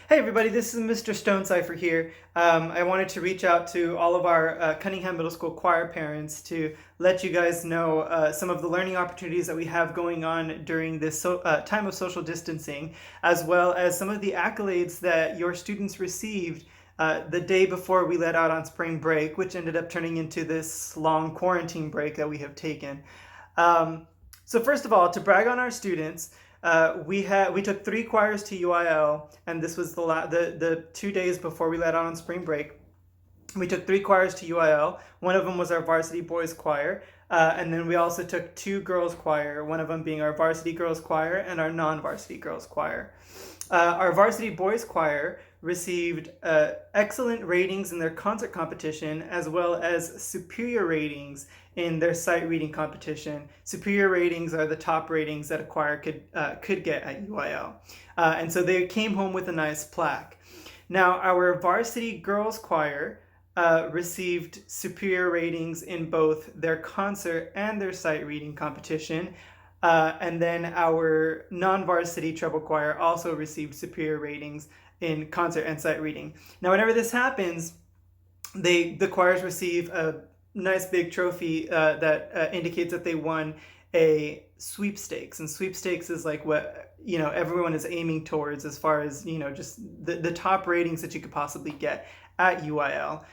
Hey everybody, this is Mr. Stonecipher here. I wanted to reach out to all of our Cunningham Middle School choir parents to let you guys know some of the learning opportunities that we have going on during this time of social distancing, as well as some of the accolades that your students received the day before we let out on spring break, which ended up turning into this long quarantine break that we have taken. Um, so first of all, to brag on our students, we took three choirs to UIL, and this was the 2 days before we let out on spring break. We took three choirs to UIL. One of them was our varsity boys choir, and then we also took two girls choir. One of them being our varsity girls choir and our non-varsity girls choir. Our varsity boys choir received excellent ratings in their concert competition, as well as superior ratings in their sight reading competition. Superior ratings are the top ratings that a choir could get at UIL, and so they came home with a nice plaque. Now, our varsity girls choir received superior ratings in both their concert and their sight reading competition. And then our non-varsity treble choir also received superior ratings in concert and sight reading. Now, whenever this happens, the choirs receive a nice big trophy that indicates that they won a sweepstakes, and sweepstakes is like what everyone is aiming towards as far as just the top ratings that you could possibly get at UIL.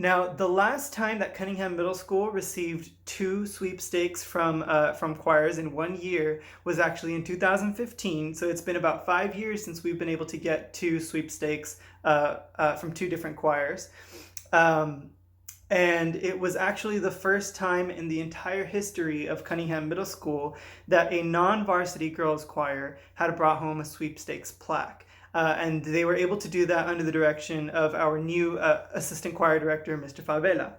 Now, the last time that Cunningham Middle School received two sweepstakes from choirs in 1 year was actually in 2015. So it's been about 5 years since we've been able to get two sweepstakes from two different choirs. And it was actually the first time in the entire history of Cunningham Middle School that a non-varsity girls choir had brought home a sweepstakes plaque. And they were able to do that under the direction of our new assistant choir director, Mr. Fabela.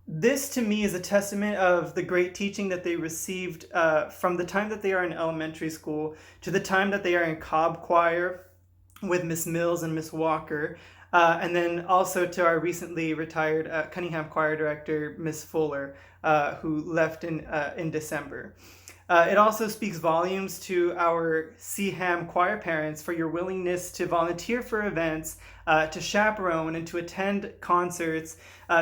This to me is a testament of the great teaching that they received from the time that they are in elementary school to the time that they are in Cobb Choir with Miss Mills and Miss Walker, and then also to our recently retired Cunningham choir director, Miss Fuller, who left in December. It also speaks volumes to our CHAM choir parents for your willingness to volunteer for events, to chaperone and to attend concerts,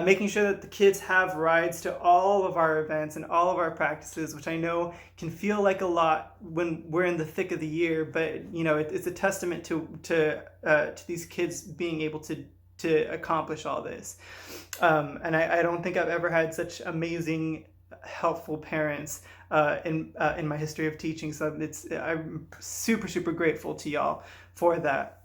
making sure that the kids have rides to all of our events and all of our practices, which I know can feel like a lot when we're in the thick of the year, but it's a testament to these kids being able to accomplish all this. And I don't think I've ever had such amazing, helpful parents in my history of teaching. So I'm super grateful to y'all for that.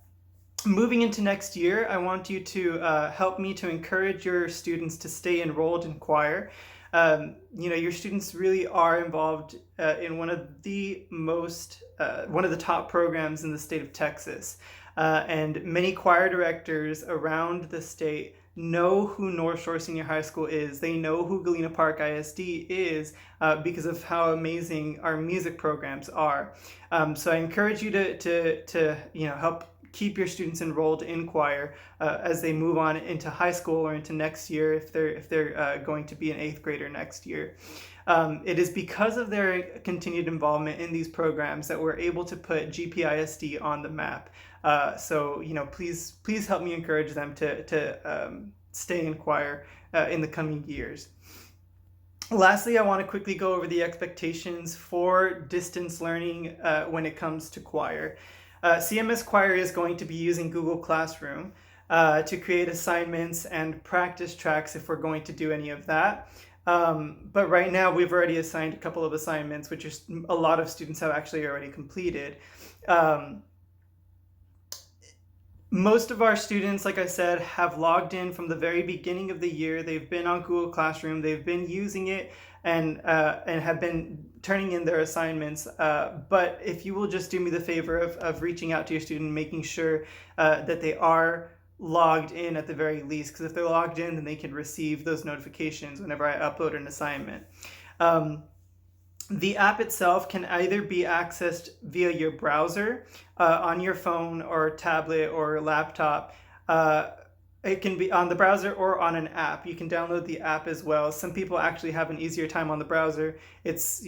Moving into next year, I want you to help me to encourage your students to stay enrolled in choir. Your students really are involved in one of the top programs in the state of Texas. And many choir directors around the state know who North Shore Senior High School is. They know who Galena Park ISD is because of how amazing our music programs are. So I encourage you to help keep your students enrolled in choir as they move on into high school or into next year if they're going to be an 8th grader next year. It is because of their continued involvement in these programs that we're able to put GPISD on the map. So please help me encourage them to stay in choir in the coming years. Lastly, I want to quickly go over the expectations for distance learning when it comes to choir. CMS Choir is going to be using Google Classroom to create assignments and practice tracks if we're going to do any of that. But right now we've already assigned a couple of assignments, which a lot of students have actually already completed. Most of our students, like I said, have logged in from the very beginning of the year. They've been on Google Classroom, they've been using it, and have been turning in their assignments. But if you will just do me the favor of reaching out to your student, making sure that they are logged in at the very least, because if they're logged in, then they can receive those notifications whenever I upload an assignment. The app itself can either be accessed via your browser on your phone or tablet or laptop. It can be on the browser or on an app. You can download the app as well. Some people actually have an easier time on the browser. It's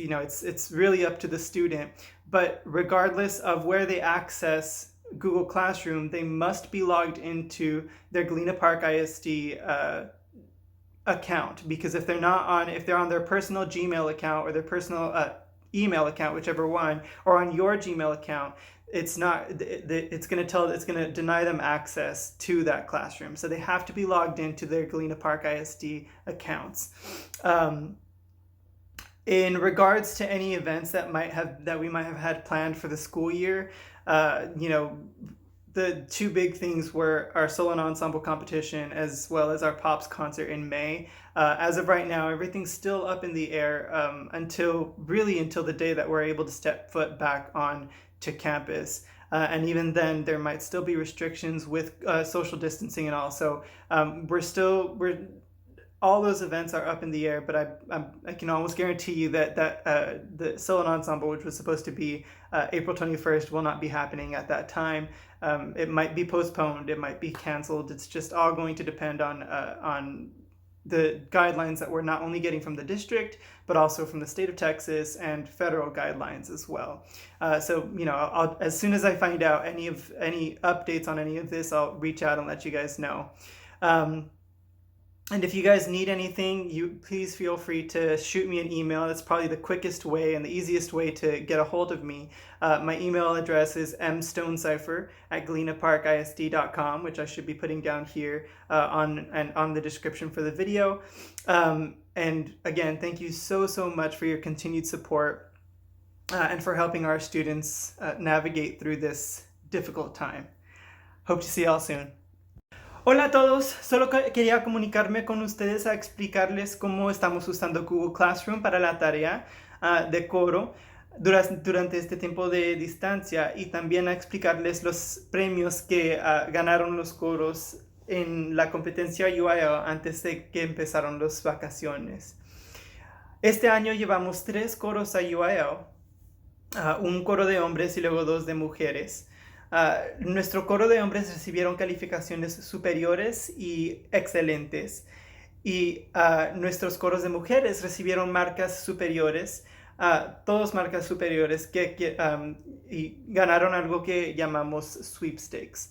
really up to the student. but regardless of where they access Google Classroom, they must be logged into their Galena Park ISD account, because if they're on their personal Gmail account or their personal email account, whichever one, or on your Gmail account, it's going to deny them access to that classroom. So they have to be logged into their Galena Park ISD accounts. In regards to any events that we might have had planned for the school year, the two big things were our solo and ensemble competition as well as our Pops concert in May. As of right now, everything's still up in the air until the day that we're able to step foot back on to campus. And even then, there might still be restrictions with social distancing and all. So all those events are up in the air, but I can almost guarantee you that the solo ensemble, which was supposed to be April 21st, will not be happening at that time. It might be postponed, it might be canceled. It's just all going to depend on the guidelines that we're not only getting from the district, but also from the state of Texas and federal guidelines as well. So as soon as I find out any updates on any of this, I'll reach out and let you guys know. And if you guys need anything, please feel free to shoot me an email. That's probably the quickest way and the easiest way to get a hold of me. My email address is mstonecipher@glenaparkisd.com, which I should be putting down here on the description for the video. And again, thank you so much for your continued support and for helping our students navigate through this difficult time. Hope to see y'all soon. Hola a todos, solo quería comunicarme con ustedes a explicarles cómo estamos usando Google Classroom para la tarea de coro durante este tiempo de distancia, y también a explicarles los premios que ganaron los coros en la competencia UIL antes de que empezaron las vacaciones. Este año llevamos 3 coros a UIL, un coro de hombres y luego 2 de mujeres. Nuestro coro de hombres recibieron calificaciones superiores y excelentes, y nuestros coros de mujeres recibieron marcas superiores, todos marcas superiores y ganaron algo que llamamos sweepstakes.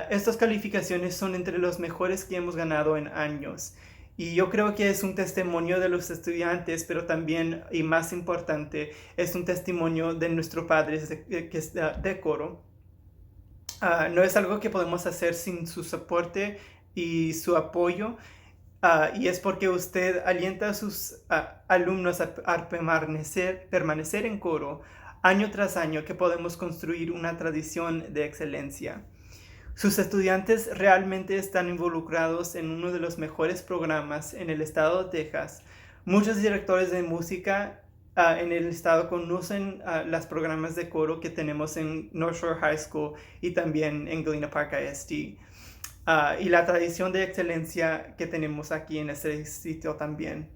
Estas calificaciones son entre los mejores que hemos ganado en años, y yo creo que es un testimonio de los estudiantes, pero también, y más importante, es un testimonio de nuestro padre que es de coro. No es algo que podemos hacer sin su soporte y su apoyo, y es porque usted alienta a sus alumnos a permanecer en coro año tras año que podemos construir una tradición de excelencia. Sus estudiantes realmente están involucrados en uno de los mejores programas en el estado de Texas. Muchos directores de música en el estado conocen los programas de coro que tenemos en North Shore High School y también en Galena Park ISD. Y la tradición de excelencia que tenemos aquí en este sitio también.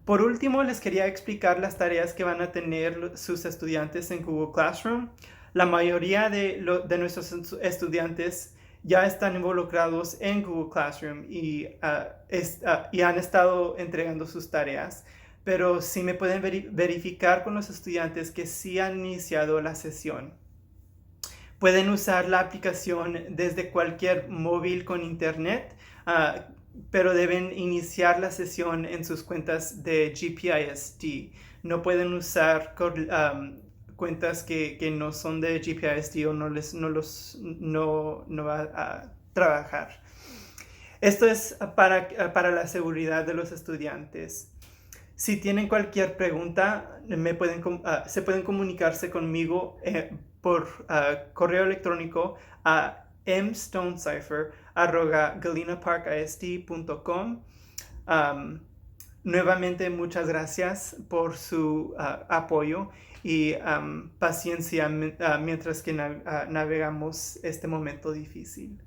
Por último, les quería explicar las tareas que van a tener sus estudiantes en Google Classroom. La mayoría de nuestros estudiantes ya están involucrados en Google Classroom y han estado entregando sus tareas. Pero si me pueden verificar con los estudiantes que sí han iniciado la sesión. Pueden usar la aplicación desde cualquier móvil con internet, pero deben iniciar la sesión en sus cuentas de GPISD. No pueden usar cuentas que no son de GPISD o no va a trabajar. Esto es para la seguridad de los estudiantes. Si tienen cualquier pregunta, se pueden comunicarse conmigo por correo electrónico a mstonecipher@galenaparkisd.com. Nuevamente, muchas gracias por su apoyo y paciencia mientras que navegamos este momento difícil.